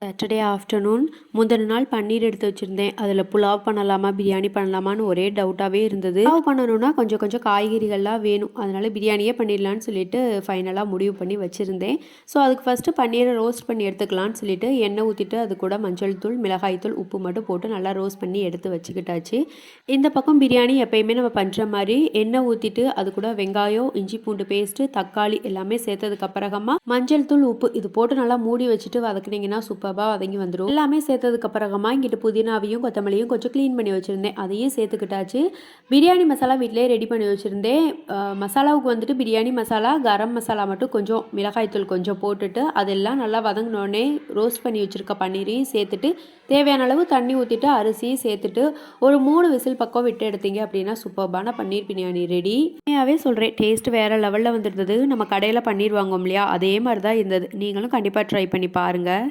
Saturday afternoon முந்தின நாள் பன்னீர் எடுத்து வச்சுருந்தேன். அதில் புலாவ் பண்ணலாமா பிரியாணி பண்ணலாமான்னு ஒரே டவுட்டாகவே இருந்தது. புலாவ் பண்ணணும்னா கொஞ்சம் கொஞ்சம் காய்கறிகள்லாம் வேணும். அதனால் பிரியாணியே பண்ணிடலான்னு சொல்லிட்டு ஃபைனலாக முடிவு பண்ணி வச்சுருந்தேன். ஸோ அதுக்கு ஃபஸ்ட்டு பன்னீரை ரோஸ்ட் பண்ணி எடுத்துக்கலான்னு சொல்லிட்டு எண்ணெய் ஊற்றிட்டு அது கூட மஞ்சள் தூள், மிளகாய் தூள், உப்பு மட்டும் போட்டு நல்லா ரோஸ்ட் பண்ணி எடுத்து வச்சுக்கிட்டாச்சு. இந்த பக்கம் பிரியாணி எப்பயுமே நம்ம பண்ணுற மாதிரி எண்ணெய் ஊற்றிட்டு அது கூட வெங்காயம், இஞ்சி பூண்டு பேஸ்ட்டு, தக்காளி எல்லாமே சேர்த்ததுக்கு அப்புறமா மஞ்சள் தூள், உப்பு இது போட்டு நல்லா மூடி வச்சுட்டு வதக்குனீங்கன்னா சூப்பராக வதங்கி வந்துடும். எல்லாமே சேர்த்ததுக்கு அப்புறமா இங்கிட்டு புதினாவையும் கொத்தமல்லியும் கொஞ்சம் க்ளீன் பண்ணி வச்சுருந்தேன். அதையும் சேர்த்துக்கிட்டாச்சு. பிரியாணி மசாலா வீட்டிலே ரெடி பண்ணி வச்சுருந்தேன். மசாலாவுக்கு வந்துட்டு பிரியாணி மசாலா, கரம் மசாலா மட்டும் கொஞ்சம், மிளகாய்த்தூள் கொஞ்சம் போட்டுட்டு அதெல்லாம் நல்லா வதங்கினோடனே ரோஸ்ட் பண்ணி வச்சுருக்க பன்னீரையும் சேர்த்துட்டு தேவையான அளவு தண்ணி ஊற்றிட்டு அரிசியும் சேர்த்துட்டு ஒரு 3 விசில் பக்கம் விட்டு எடுத்தீங்க அப்படின்னா சூப்பர்பான பன்னீர் பிரியாணி ரெடி. உண்மையாகவே சொல்கிறேன், டேஸ்ட் வேறு லெவலில் வந்துருந்தது. நம்ம கடையில் பன்னீர் வாங்குவோம் இல்லையா, அதே மாதிரி தான் இருந்தது. நீங்களும் கண்டிப்பாக ட்ரை பண்ணி பாருங்கள்.